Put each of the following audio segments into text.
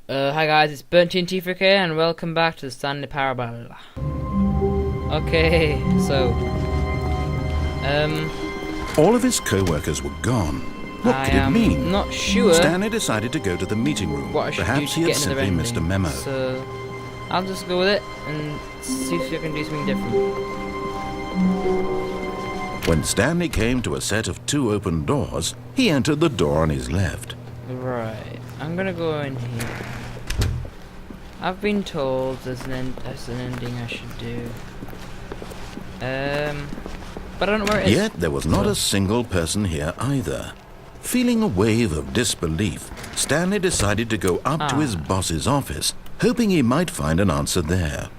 Hi guys, it's Burnt TNT for K and welcome back to the Stanley Parable. Okay, so all of his co-workers were gone. What could it mean? Not sure. Stanley decided to go to the meeting room. What I should Perhaps do to he had get into the simply missed a memo. So I'll just go with it and see if I can do something different. When Stanley came to a set of two open doors, he entered the door on his left. Right, I'm gonna go in here. I've been told there's an ending I should do. But I don't know where it is. Yet there was not a single person here either. Feeling a wave of disbelief, Stanley decided to go up to his boss's office, hoping he might find an answer there.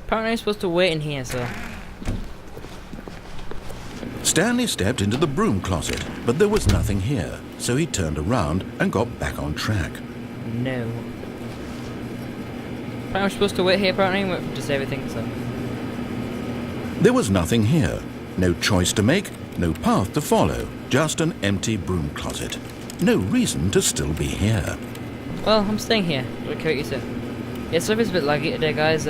Apparently I'm supposed to wait in here, so... Stanley stepped into the broom closet, but there was nothing here, so he turned around and got back on track. No. I'm supposed to wait here apparently and wait for just everything, so... There was nothing here. No choice to make, no path to follow, just an empty broom closet. No reason to still be here. Well, I'm staying here. Okay, what you said. Yeah, so it's a bit laggy today, guys.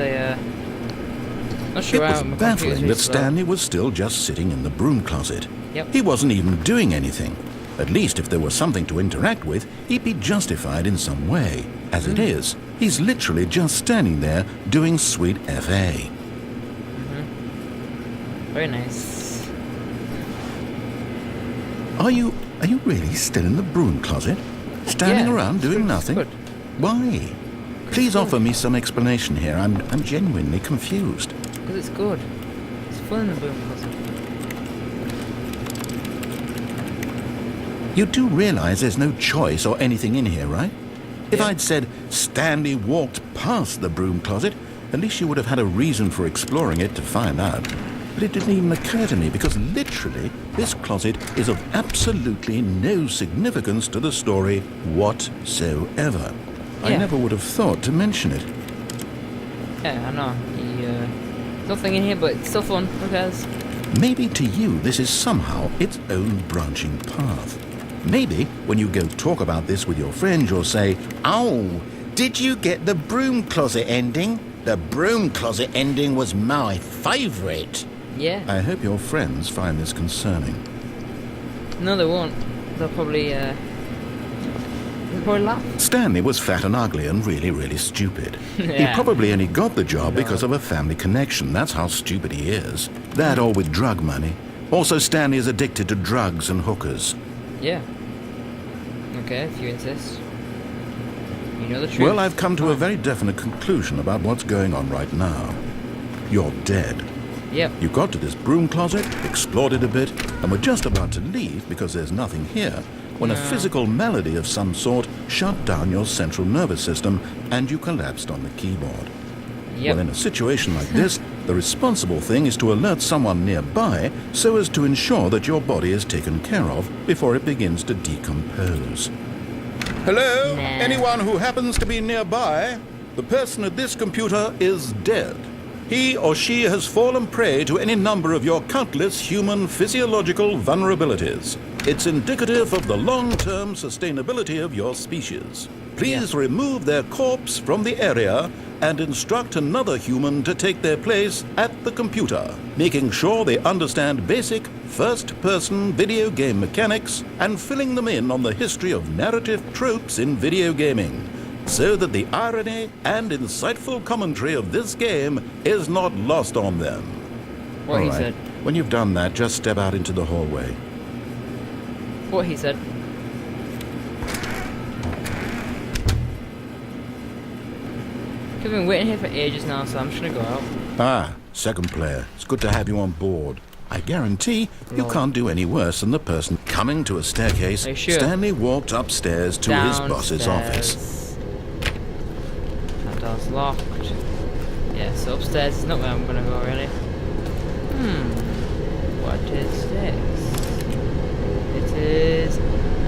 Not sure It was how my baffling computer's that slow. Stanley was still just sitting in the broom closet. Yep. He wasn't even doing anything. At least if there was something to interact with, he'd be justified in some way. As it is, he's literally just standing there doing sweet FA. Very nice. Are you really still in the broom closet? Standing Yeah, around doing it's nothing? good. Why? Please offer me some explanation here. I'm genuinely confused. Because it's good. It's fun in the boom closet. You do realize there's no choice or anything in here, right? If Yeah. I'd said Stanley walked past the broom closet, at least you would have had a reason for exploring it to find out. But it didn't even occur to me because literally this closet is of absolutely no significance to the story whatsoever. I Yeah. never would have thought to mention it. Yeah, I know. Nothing in here, but it's still fun. Who cares? Maybe to you this is somehow its own branching path. Maybe when you go talk about this with your friends you'll say, "Oh, did you get the broom closet ending? The broom closet ending was my favourite." Yeah. I hope your friends find this concerning. No, they won't. They'll probably laugh. Stanley was fat and ugly and really stupid. He Yeah. probably only got the job because of a family connection. That's how stupid he is. That or with drug money. Also, Stanley is addicted to drugs and hookers. Yeah. Okay, if you insist. You know the truth. Well, I've come to a very definite conclusion about what's going on right now. You're dead. Yep. You got to this broom closet, explored it a bit, and were just about to leave because there's nothing here, when a physical malady of some sort shut down your central nervous system and you collapsed on the keyboard. Yep. Well, in a situation like this, the responsible thing is to alert someone nearby so as to ensure that your body is taken care of before it begins to decompose. Hello? Nah. Anyone who happens to be nearby? The person at this computer is dead. He or she has fallen prey to any number of your countless human physiological vulnerabilities. It's indicative of the long-term sustainability of your species. Please remove their corpse from the area and instruct another human to take their place at the computer, making sure they understand basic first-person video game mechanics and filling them in on the history of narrative tropes in video gaming, so that the irony and insightful commentary of this game is not lost on them. What All he right. said. When you've done that, just step out into the hallway. What he said. I've been waiting here for ages now, so I'm just gonna go out. Ah, second player. It's good to have you on board. I guarantee you Lol. can't do any worse than the person coming to a staircase. Are you sure? Stanley walked upstairs to his boss's office. That door's locked. Yeah, so upstairs is not where I'm gonna go, really. What is this? It is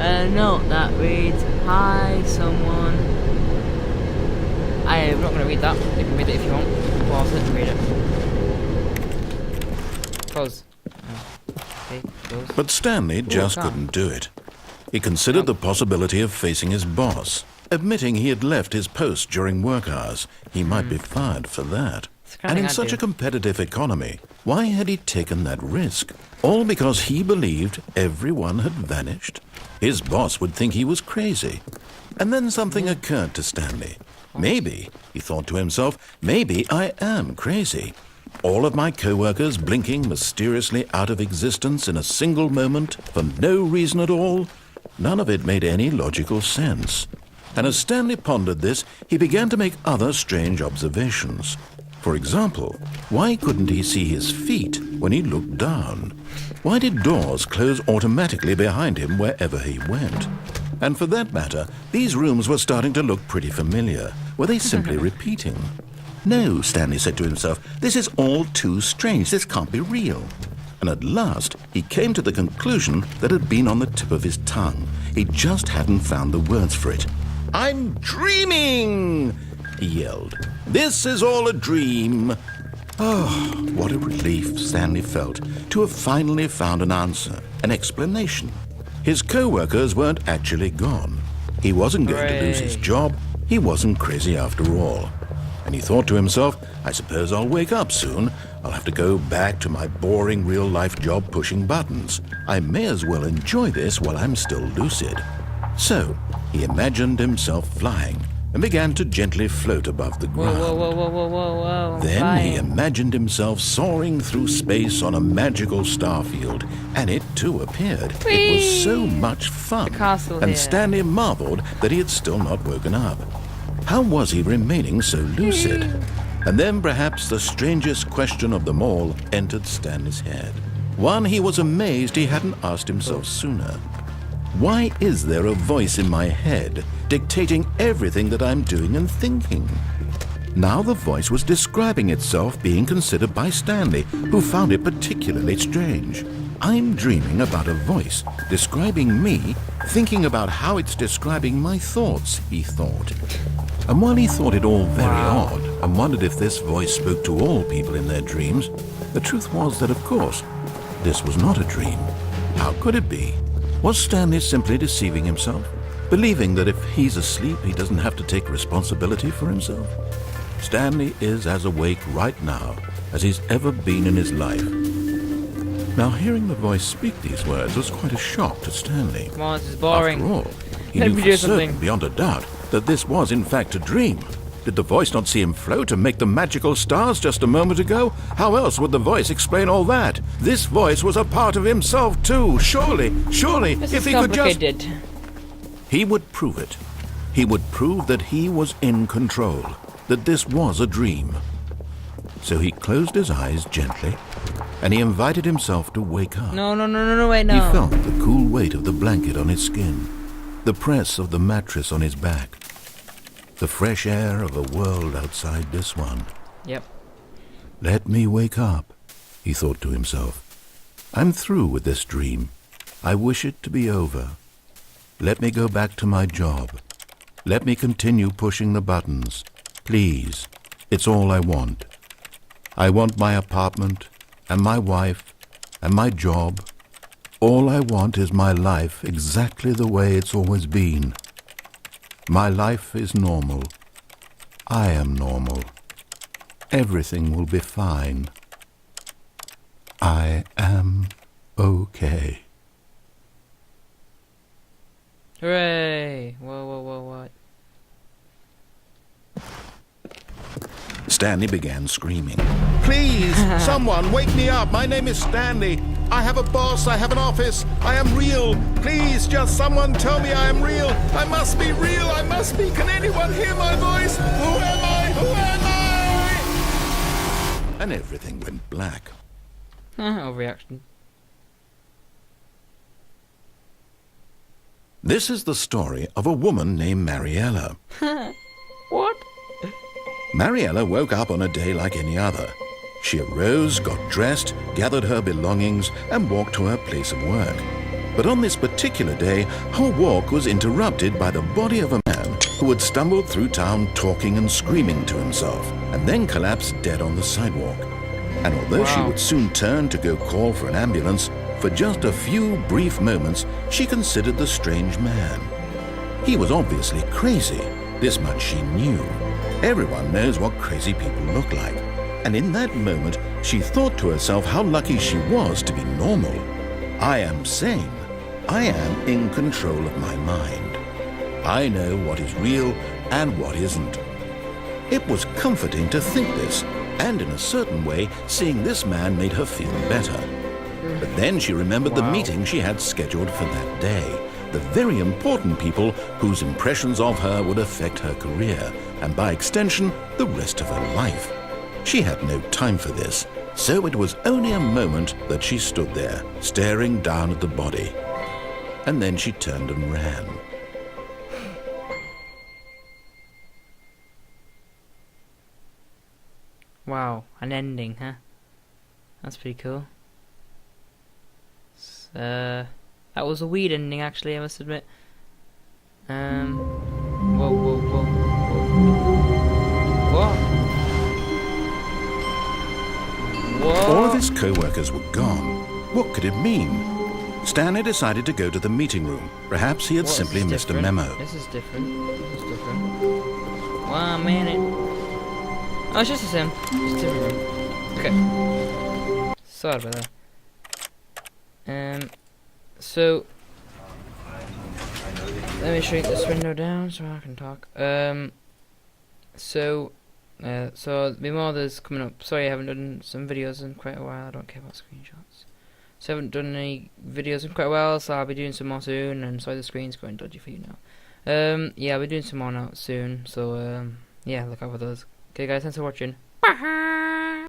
a note that reads, "Hi, someone." I am not going to read that. You can read it if you want. Pause it and read it. Pause. Okay, close. But Stanley just can't. couldn't do it. He considered the possibility of facing his boss, admitting he had left his post during work hours. He might be fired for that. And in such a competitive economy, why had he taken that risk? All because he believed everyone had vanished? His boss would think he was crazy. And then something occurred to Stanley. Maybe, he thought to himself, maybe I am crazy. All of my co-workers blinking mysteriously out of existence in a single moment for no reason at all. None of it made any logical sense. And as Stanley pondered this, he began to make other strange observations. For example, why couldn't he see his feet when he looked down? Why did doors close automatically behind him wherever he went? And for that matter, these rooms were starting to look pretty familiar. Were they simply repeating? No, Stanley said to himself, this is all too strange. This can't be real. And at last, he came to the conclusion that had been on the tip of his tongue. He just hadn't found the words for it. I'm dreaming, he yelled. This is all a dream. Oh, what a relief Stanley felt to have finally found an answer, an explanation. His co-workers weren't actually gone. He wasn't going to lose his job. He wasn't crazy after all. And he thought to himself, I suppose I'll wake up soon. I'll have to go back to my boring real-life job pushing buttons. I may as well enjoy this while I'm still lucid. So, he imagined himself flying and began to gently float above the ground. Whoa. Then he imagined himself soaring through space on a magical star field, and it too appeared. Whee! It was so much fun, The castle and here. Stanley marveled that he had still not woken up. How was he remaining so lucid? And then perhaps the strangest question of them all entered Stanley's head. One he was amazed he hadn't asked himself sooner. Why is there a voice in my head dictating everything that I'm doing and thinking? Now the voice was describing itself being considered by Stanley, who found it particularly strange. I'm dreaming about a voice describing me, thinking about how it's describing my thoughts, he thought. And while he thought it all very odd and wondered if this voice spoke to all people in their dreams, the truth was that, of course, this was not a dream. How could it be? Was Stanley simply deceiving himself, believing that if he's asleep, he doesn't have to take responsibility for himself? Stanley is as awake right now as he's ever been in his life. Now, hearing the voice speak these words was quite a shock to Stanley. Come on, this is boring. After all, he Let knew me for do certain, something. beyond a doubt, that this was in fact a dream. Did the voice not see him float and make the magical stars just a moment ago? How else would the voice explain all that? This voice was a part of himself too. Surely, This if is he could just... complicated. He would prove it. He would prove that he was in control, that this was a dream. So he closed his eyes gently, and he invited himself to wake up. No, wait, no. He felt the cool weight of the blanket on his skin, the press of the mattress on his back, the fresh air of a world outside this one. Yep. Let me wake up, he thought to himself. I'm through with this dream. I wish it to be over. Let me go back to my job. Let me continue pushing the buttons. Please, it's all I want. I want my apartment, and my wife, and my job. All I want is my life exactly the way it's always been. My life is normal. I am normal. Everything will be fine. I am okay. Hooray! What? Stanley began screaming. Please, someone, wake me up. My name is Stanley. I have a boss. I have an office. I am real. Please, just someone tell me I am real. I must be real. I must be. Can anyone hear my voice? Who am I? Who am I? And everything went black. Overreaction. This is the story of a woman named Mariella. What? Mariella woke up on a day like any other. She arose, got dressed, gathered her belongings, and walked to her place of work. But on this particular day, her walk was interrupted by the body of a man who had stumbled through town talking and screaming to himself, and then collapsed dead on the sidewalk. And although she would soon turn to go call for an ambulance, for just a few brief moments she considered the strange man. He was obviously crazy. This much she knew. Everyone knows what crazy people look like. And in that moment, she thought to herself how lucky she was to be normal. I am sane. I am in control of my mind. I know what is real and what isn't. It was comforting to think this, and in a certain way, seeing this man made her feel better. But then she remembered the meeting she had scheduled for that day. The very important people whose impressions of her would affect her career, and by extension, the rest of her life. She had no time for this, so it was only a moment that she stood there, staring down at the body. And then she turned and ran. Wow, an ending, huh? That's pretty cool. That was a weird ending, actually, I must admit. Whoa. What? Whoa. All of his co-workers were gone. What could it mean? Stanley decided to go to the meeting room. Perhaps he had simply missed a memo. This is different. 1 minute. Oh, it's just the same. Just a different room. Okay. Sorry about that. So let me shrink this window down so I can talk. So the mother's coming up. Sorry, I haven't done some videos in quite a while. I don't care about screenshots. So I haven't done any videos in quite a while, so I'll be doing some more soon. And sorry, the screen's going dodgy for you now. Yeah, I'll be doing some more now soon. So yeah, look out for those. Okay, guys, thanks for watching.